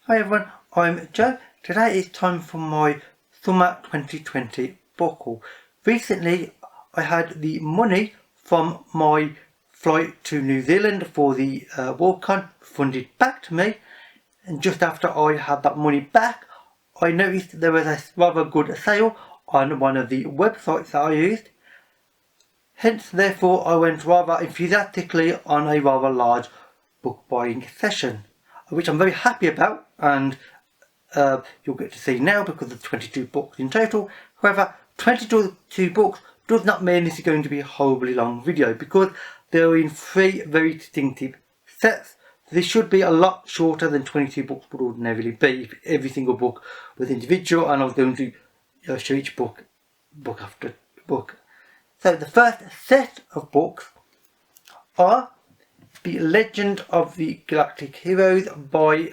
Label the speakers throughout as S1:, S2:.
S1: Hi everyone, I'm Joe. Today is time for my summer 2020 book haul. Recently I had the money from my flight to New Zealand for the Worldcon funded back to me, and just after I had that money back I noticed there was a rather good sale on one of the websites that I used. Hence therefore I went rather enthusiastically on a rather large book buying session, which I'm very happy about, and you'll get to see now because of 22 books in total. However, 22 books does not mean this is going to be a horribly long video because they're in 3 very distinctive sets. This should be a lot shorter than 22 books would ordinarily be if every single book was individual and I was going to show each book after book. So the first set of books are The Legend of the Galactic Heroes by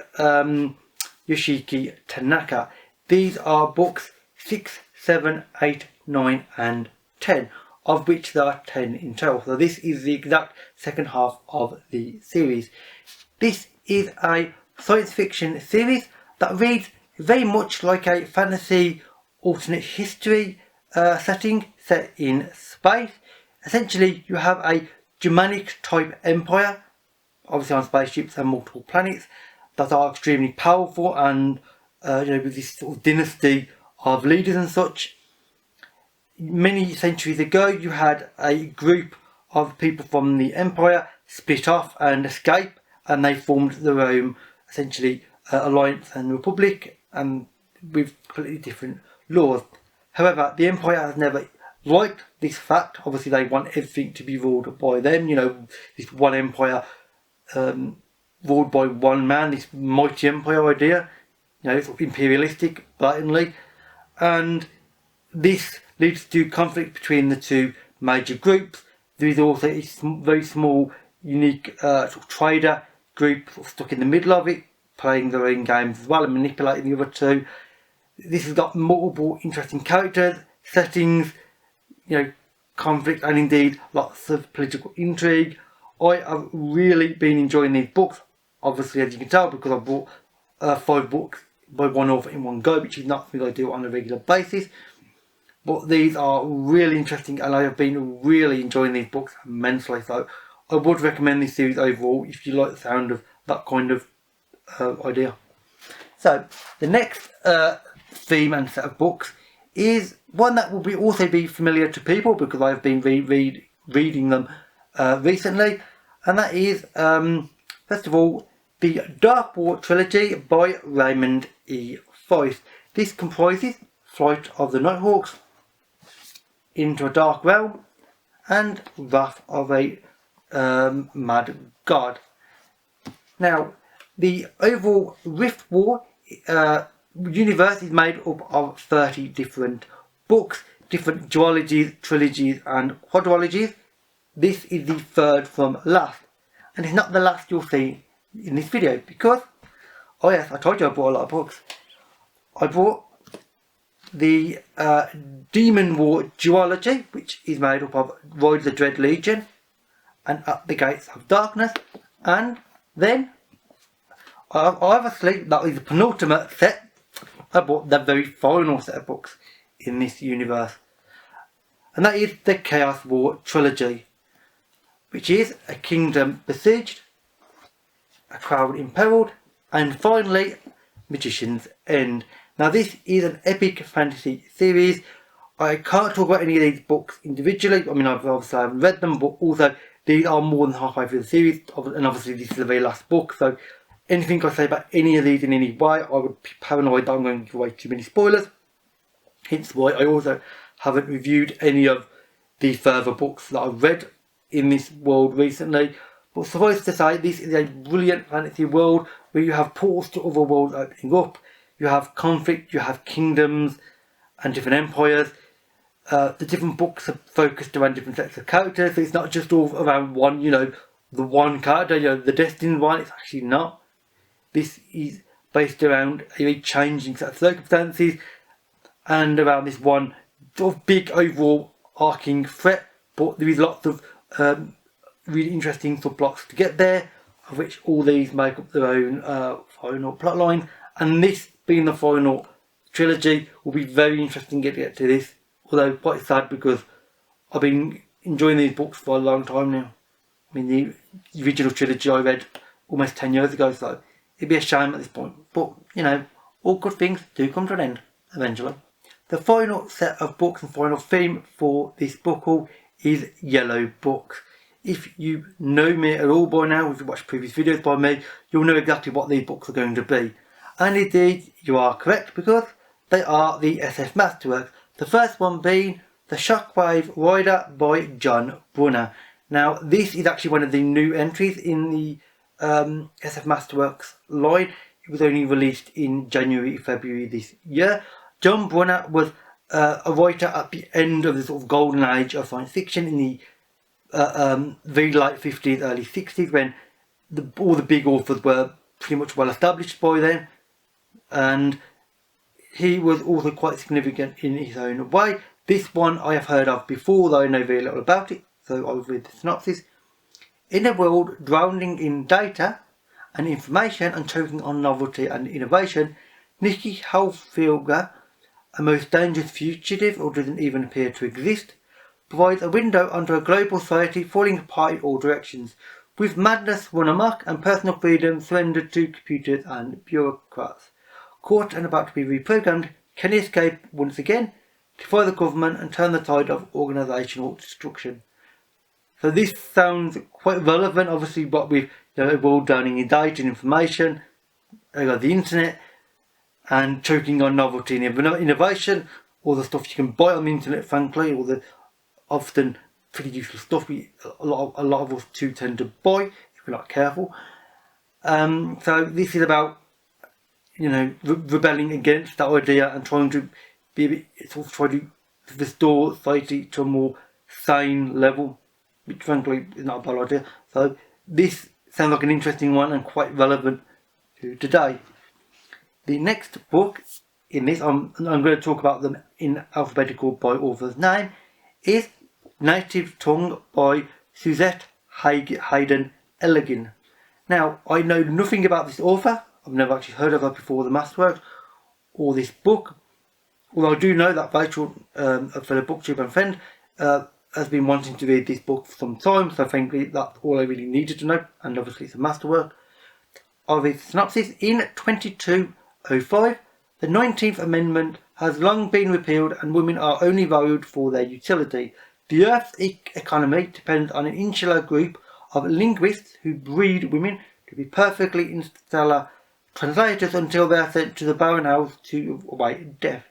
S1: Yoshiki Tanaka. These are books 6, 7, 8, 9 and 10, of which there are 10 in total. So this is the exact second half of the series. This is a science fiction series that reads very much like a fantasy alternate history setting set in space. Essentially you have a Germanic type empire, obviously on spaceships and multiple planets, that are extremely powerful and with this sort of dynasty of leaders and such. Many centuries ago you had a group of people from the empire split off and escape, and they formed their own essentially alliance and republic, and with completely different laws. However, the empire has never liked this fact. Obviously they want everything to be ruled by them, this one empire ruled by one man, this mighty empire idea, sort of imperialistic blatantly, and this leads to conflict between the two major groups. There is also a very small unique sort of trader group sort of stuck in the middle of it, playing their own games as well and manipulating the other two. This has got multiple interesting characters, settings, conflict, and indeed lots of political intrigue. I have really been enjoying these books, obviously as you can tell because I bought 5 books by one author in one go, which is not something I do on a regular basis. But these are really interesting and I have been really enjoying these books immensely, so I would recommend this series overall if you like the sound of that kind of idea. So the next theme and set of books is one that will also be familiar to people because I have been reading them recently, and that is first of all the Darkwar trilogy by Raymond E. Feist. This comprises Flight of the Nighthawks, Into a Dark Realm and Wrath of a Mad God. Now the overall Rift War universe is made up of 30 different books, different duologies, trilogies and quadrilogies. This is the third from last, and it's not the last you'll see in this video because, oh yes, I told you I bought a lot of books. I bought the Demonwar duology, which is made up of Ride the Dread Legion and At the Gates of Darkness, and then obviously that is the penultimate set. I bought the very final set of books in this universe, and that is the Chaoswar trilogy, which is A Kingdom Besieged, A Crowd Imperiled, and finally Magician's End. Now this is an epic fantasy series. I can't talk about any of these books individually. I mean, obviously I haven't read them, but also these are more than halfway through the series, and obviously this is the very last book, so anything I say about any of these in any way, I would be paranoid that I'm going to give away too many spoilers. Hence why I also haven't reviewed any of the further books that I've read in this world recently. But suffice to say, this is a brilliant fantasy world where you have portals to other worlds opening up, you have conflict, you have kingdoms and different empires. The different books are focused around different sets of characters, so it's not just all around one, the one character, the destined one. It's actually not. This is based around a very changing set of circumstances and around this one sort of big overall arcing threat, but there is lots of really interesting subplots to get there, of which all these make up their own final plot line And this being the final trilogy will be very interesting to get to this. Although quite sad because I've been enjoying these books for a long time now. I mean, the original trilogy I read almost 10 years ago, so it'd be a shame at this point. But, you know, all good things do come to an end, eventually. The final set of books and final theme for this book haul is Yellow Books. If you know me at all by now, if you watched previous videos by me, you'll know exactly what these books are going to be. And indeed, you are correct because they are the SF Masterworks. The first one being the Shockwave Rider by John Brunner. Now, this is actually one of the new entries in the SF Masterworks line. It was only released in January, February this year. John Brunner was a writer at the end of the sort of golden age of science fiction in the very late 50s, early 60s, when all the big authors were pretty much well established by then. And he was also quite significant in his own way. This one I have heard of before, though I know very little about it, so I'll read the synopsis. In a world drowning in data and information and choking on novelty and innovation, Nikki Halfilger, a most dangerous fugitive who doesn't even appear to exist, provides a window onto a global society falling apart in all directions, with madness run amok and personal freedom surrendered to computers and bureaucrats. Caught and about to be reprogrammed, can he escape once again, defy the government and turn the tide of organisational destruction? So this sounds quite relevant, obviously, what with a world drowning in data and information, the internet, and choking on novelty and innovation, all the stuff you can buy on the internet, frankly, all the often pretty useless stuff a lot of us too tend to buy if we're not careful. So this is about, you know, rebelling against that idea and trying to try to restore society to a more sane level, which frankly is not a bad idea. So this sounds like an interesting one and quite relevant to today. The next book in this, I'm going to talk about them in alphabetical by author's name, is Native Tongue by Suzette, Haden, Elgin. Now, I know nothing about this author. I've never actually heard of her before the Masterworks or this book. Although I do know that Rachel, a fellow booktuber and friend, has been wanting to read this book for some time, so frankly that's all I really needed to know, and obviously it's a masterwork. I'll read the synopsis. In 2205, the 19th Amendment has long been repealed and women are only valued for their utility. The Earth's economy depends on an insular group of linguists who breed women to be perfectly interstellar translators until they are sent to the barren house to await death.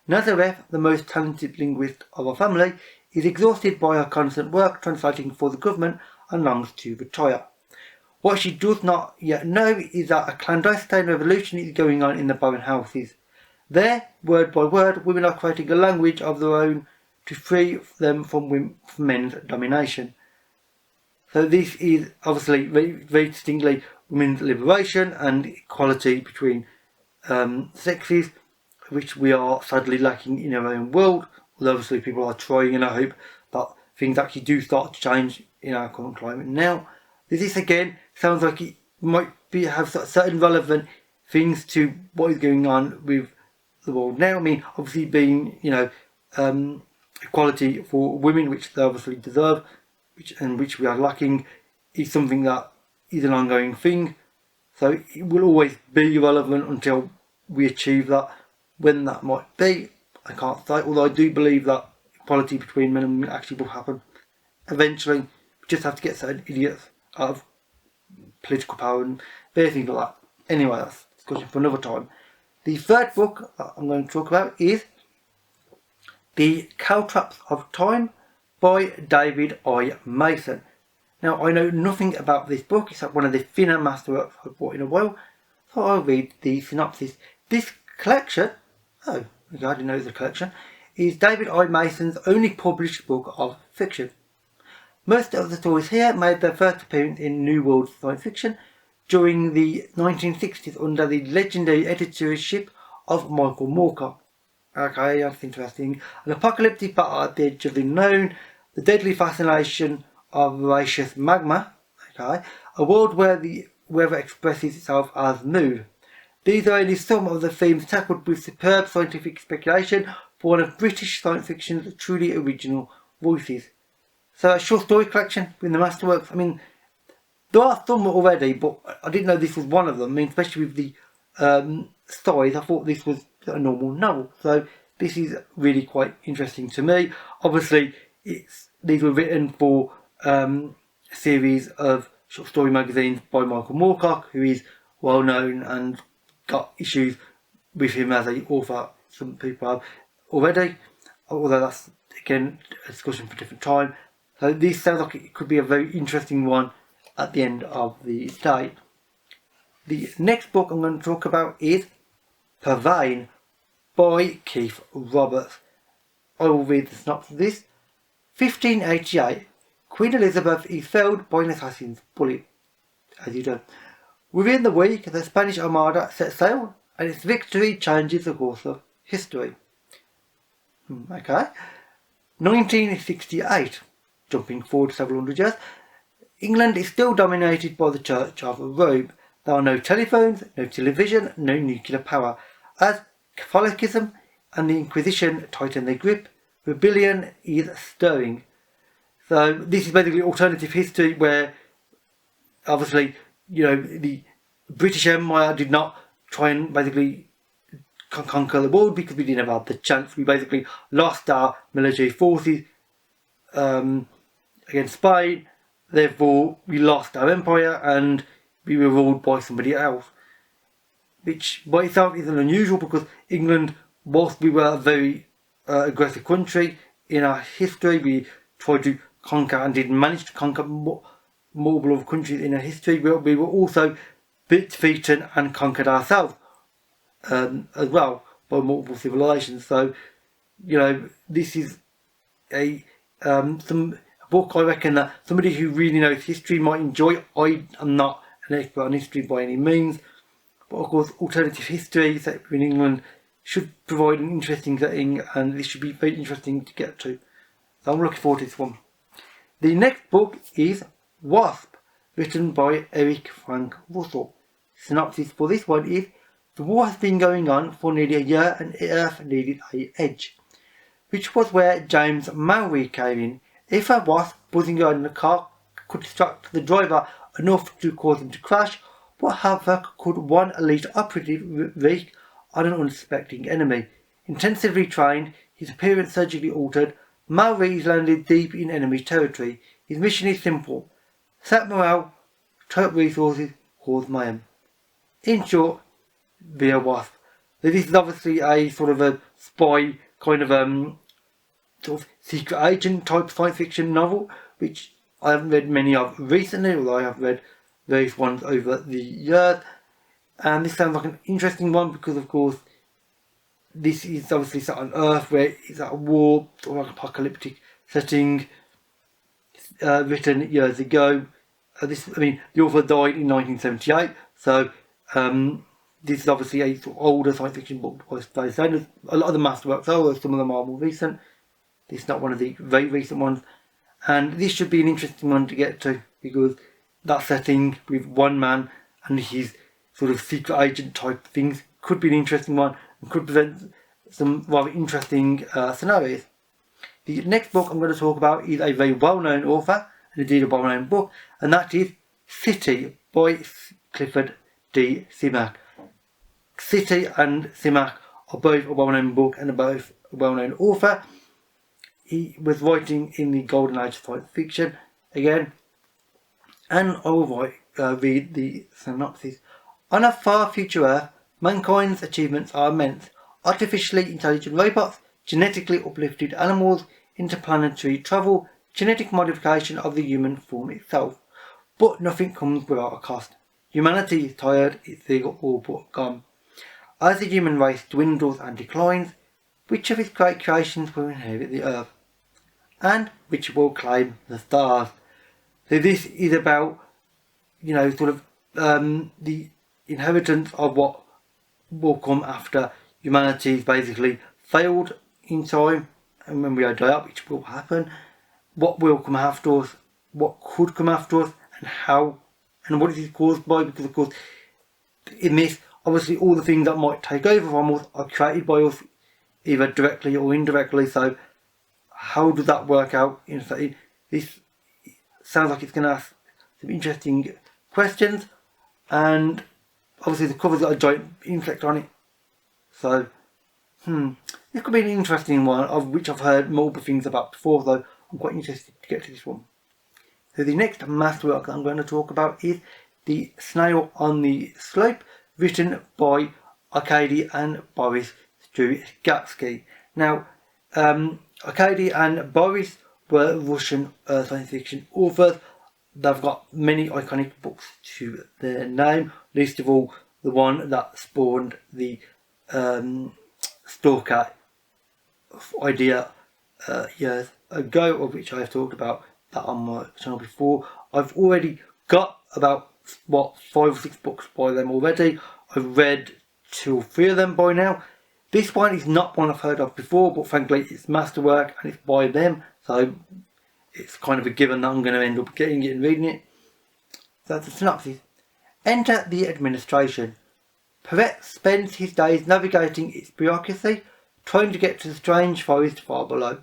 S1: Nazareth, the most talented linguist of our family, is exhausted by her constant work translating for the government and longs to retire. What she does not yet know is that a clandestine revolution is going on in the barren houses. There, word by word, women are creating a language of their own to free them from men's domination. So this is obviously very distinctly women's liberation and equality between sexes, which we are sadly lacking in our own world. Although obviously people are trying, and I hope that things actually do start to change in our current climate now. This again sounds like it might have certain relevant things to what is going on with the world now. I mean, obviously being, equality for women, which they obviously deserve, which we are lacking, is something that is an ongoing thing. So it will always be relevant until we achieve that. When that might be, I can't say, although I do believe that equality between men and women actually will happen eventually. We just have to get certain idiots out of political power and various things like that. Anyway, that's a discussion for another time. The third book that I'm going to talk about is The Caltrops of Time by David I. Mason. Now, I know nothing about this book except one of the thinner masterworks I've bought in a while, so I'll read the synopsis. This collection, I didn't know it was a collection, is David I. Mason's only published book of fiction. Most of the stories here made their first appearance in New World science fiction during the 1960s under the legendary editorship of Michael Moorcock. Okay, that's interesting. An apocalyptic battle at the edge of the unknown, the deadly fascination of voracious magma, okay, a world where the weather expresses itself as mood. These are only some of the themes tackled with superb scientific speculation for one of British science fiction's truly original voices. So a short story collection with the masterworks. I mean, there are some already, but I didn't know this was one of them. I mean, especially with the size, I thought this was a normal novel. So this is really quite interesting to me. Obviously, these were written for a series of short story magazines by Michael Moorcock, who is well known and got issues with him as an author. Some people have already, although that's again a discussion for a different time. So this sounds like it could be a very interesting one at the end of the day. The next book I'm going to talk about is Purveyne by Keith Roberts. I will read the synopsis of this. 1588, Queen Elizabeth is felled by an assassin's bullet. As you do. Within the week, the Spanish Armada sets sail, and its victory changes the course of history. Okay. 1968, jumping forward several hundred years, England is still dominated by the Church of Rome. There are no telephones, no television, no nuclear power. As Catholicism and the Inquisition tighten their grip, rebellion is stirring. So this is basically alternative history where, obviously, you know, the British Empire did not try and basically conquer the world because we didn't have the chance. We basically lost our military forces against Spain. Therefore, we lost our empire and we were ruled by somebody else. Which by itself isn't unusual because England, whilst we were a very aggressive country in our history, we tried to conquer and didn't manage to conquer multiple other countries in our history. We were also defeated and conquered ourselves as well by multiple civilizations. So, you know, this is a book I reckon that somebody who really knows history might enjoy. I am not an expert on history by any means, but of course alternative history set in England should provide an interesting setting, and this should be very interesting to get to. So I'm looking forward to this one. The next book is Wasp, written by Eric Frank Russell. Synopsis for this one is: the war has been going on for nearly a year and Earth needed an edge, which was where James Mowry came in. If a wasp buzzing around in the car could distract the driver enough to cause him to crash, what havoc could one elite operative wreak on an unsuspecting enemy? Intensively trained, his appearance surgically altered, Mowry is landed deep in enemy territory. His mission is simple: sap morale, tie up resources, cause mayhem. In short, be a wasp. This is obviously a sort of a spy kind of sort of secret agent type science fiction novel, which I haven't read many of recently, although I have read various ones over the years. And this sounds like an interesting one because, of course, this is obviously set on Earth where it's at a war, sort of like apocalyptic setting, written years ago. The author died in 1978, so this is obviously a sort of older science fiction book. I say a lot of the masterworks are, some of them are more recent. This is not one of the very recent ones, and this should be an interesting one to get to because that setting with one man and his sort of secret agent type things could be an interesting one and could present some rather interesting scenarios. The next book I'm going to talk about is a very well-known author, and indeed a well-known book, and that is City by Clifford D Simak. City and Simak are both a well-known book and are both a well-known author. He was writing in the golden age of science fiction again, and I will read the synopsis. On a far future Earth, mankind's achievements are immense. Artificially intelligent robots, genetically uplifted animals, interplanetary travel, genetic modification of the human form itself. But nothing comes without a cost. Humanity is tired, its vigor all but gone. As the human race dwindles and declines, which of its great creations will inherit the Earth? And which will claim the stars? So this is about, the inheritance of what will come after humanity's basically failed in time, and when we die up, which will happen. What will come after us? What could come after us? And how? And what is it caused by? Because of course, in this, obviously all the things that might take over from us are created by us, either directly or indirectly. So how does that work out? This sounds like it's going to ask some interesting questions, and obviously the cover's got a giant insect on it. So this could be an interesting one, of which I've heard multiple things about before, though I'm quite interested to get to this one. So the next masterwork that I'm going to talk about is The Snail on the Slope, written by Arkady and Boris Strugatsky. Now, Arkady and Boris were Russian science fiction authors. They've got many iconic books to their name, least of all the one that spawned the Stalker idea years ago, of which I have talked about that on my channel before. I've already got about 5 or 6 books by them already. I've read 2 or 3 of them by now. This one is not one I've heard of before, but frankly it's masterwork and it's by them, so it's kind of a given that I'm going to end up getting it and reading it. So that's the synopsis. Enter the administration. Perret spends his days navigating its bureaucracy, trying to get to the strange forest far below,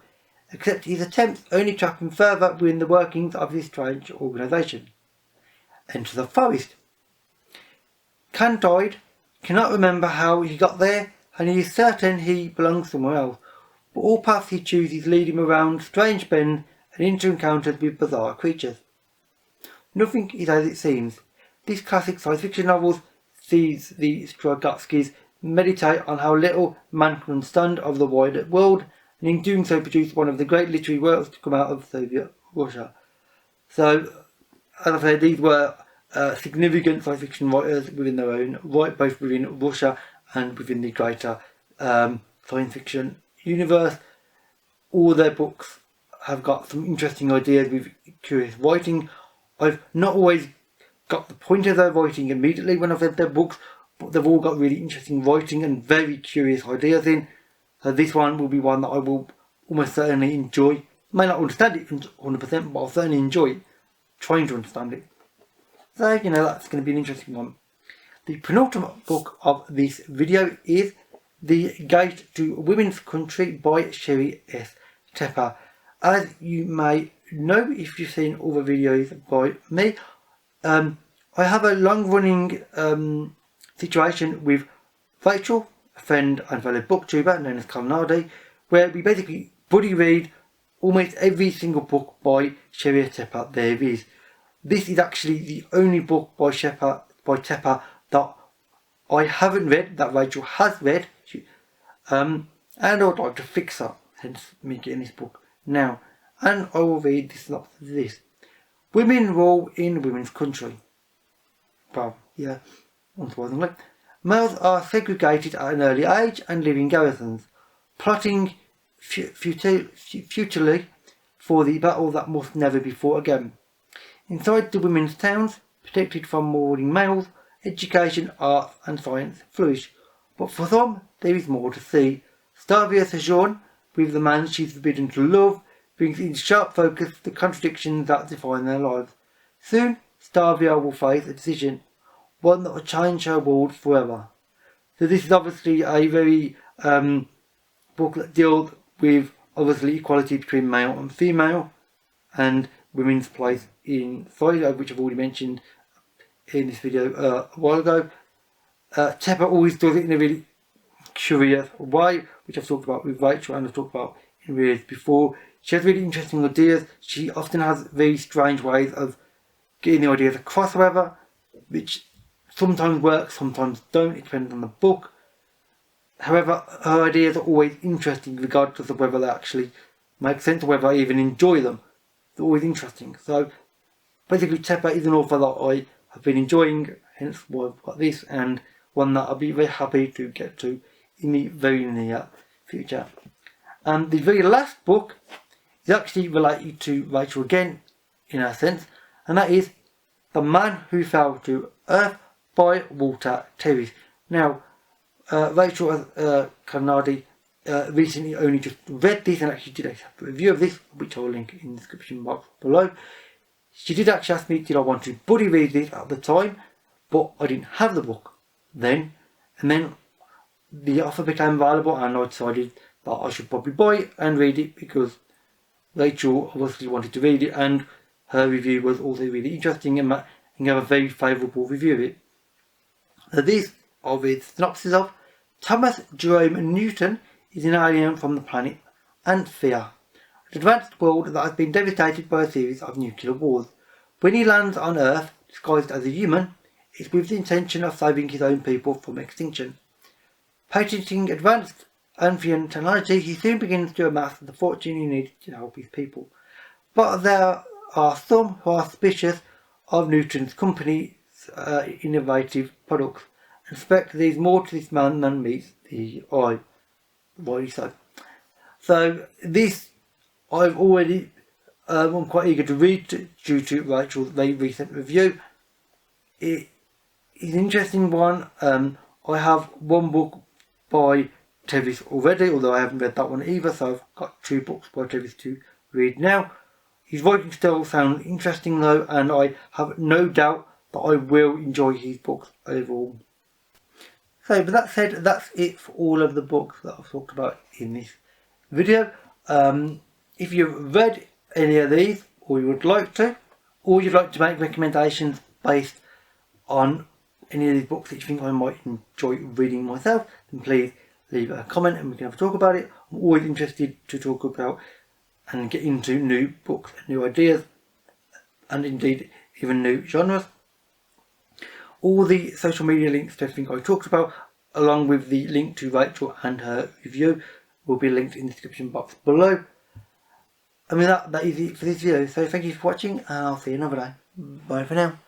S1: except his attempts only trap him further within the workings of this strange organisation. Enter the forest. Candide cannot remember how he got there, and he is certain he belongs somewhere else, but all paths he chooses lead him around strange bends and into encounters with bizarre creatures. Nothing is as it seems. This classic science fiction novel sees the Strugatskys meditate on how little man can understand of the wider world, and in doing so produce one of the great literary works to come out of Soviet Russia. So, as I said, these were significant science fiction writers within their own right, both within Russia and within the greater science fiction universe. All their books have got some interesting ideas with curious writing. I've not always got the point of their writing immediately when I've read their books, but they've all got really interesting writing and very curious ideas in. So this one will be one that I will almost certainly enjoy. May not understand it 100%, but I'll certainly enjoy trying to understand it. So, that's going to be an interesting one. The penultimate book of this video is The Gate to Women's Country by Sherry S. Tepper. As you may know if you've seen all the videos by me, I have a long-running situation with Rachel, a friend and fellow booktuber known as Kalnardi, where we basically buddy read almost every single book by Sherry S. Tepper there is. This is actually the only book by Tepper that I haven't read, that Rachel has read, and I would like to fix her, hence me getting this book now. And I will read the synopsis of this. Women rule in women's country. Well, yeah, unsurprisingly. Males are segregated at an early age and live in garrisons, plotting futilely for the battle that must never be fought again. Inside the women's towns, protected from marauding males, education, art and science flourish. But for some, there is more to see. Stavia Sejourn, with the man she's forbidden to love, brings into sharp focus the contradictions that define their lives. Soon, Stavia will face a decision, one that will change her world forever. So this is obviously a very book that deals with obviously equality between male and female, and women's place in society, which I've already mentioned in this video a while ago. Tepper always does it in a really curious way, which I've talked about with Rachel and I've talked about in videos before. She has really interesting ideas. She often has very strange ways of getting the ideas across, however, which sometimes work, sometimes don't. It depends on the book. However, her ideas are always interesting regardless of whether they actually make sense or whether I even enjoy them. They're always interesting. So basically Tepper is an author that I have been enjoying, hence why I've got this, and one that I'll be very happy to get to in the very near future. And the very last book is actually related to Rachel again, in a sense, and that is The Man Who Fell to Earth by Walter Tevis. Now, Rachel Kalnardi recently only just read this and actually did a separate review of this, which I'll link in the description box below. She did actually ask me did I want to buddy read this at the time, but I didn't have the book then, and then the offer became available, and I decided that I should probably buy it and read it, because Rachel obviously wanted to read it, and her review was also really interesting, and gave a very favourable review of it. So these are the synopsis of Thomas Jerome Newton is an alien from the planet Anthea, an advanced world that has been devastated by a series of nuclear wars. When he lands on Earth, disguised as a human, it's with the intention of saving his own people from extinction. Patenting advanced Anthean technology, he soon begins to amass the fortune he needs to help his people. But there are some who are suspicious of Newton's company's innovative products, and suspect there's more to this man than meets the eye. Why so? So this I've already I'm quite eager to read due to Rachel's very recent review. It is an interesting one. I have one book by Tevis already, although I haven't read that one either, so I've got 2 books by Tevis to read now. His writing style sounds interesting though, and I have no doubt that I will enjoy his books overall. So, with that said, that's it for all of the books that I've talked about in this video. If you've read any of these, or you would like to, or you'd like to make recommendations based on any of these books that you think I might enjoy reading myself, then please leave a comment and we can have a talk about it. I'm always interested to talk about and get into new books and new ideas, and indeed even new genres. All the social media links to everything I talked about, along with the link to Rachel and her review, will be linked in the description box below. I mean, that is it for this video, so thank you for watching, and I'll see you another day. Bye for now.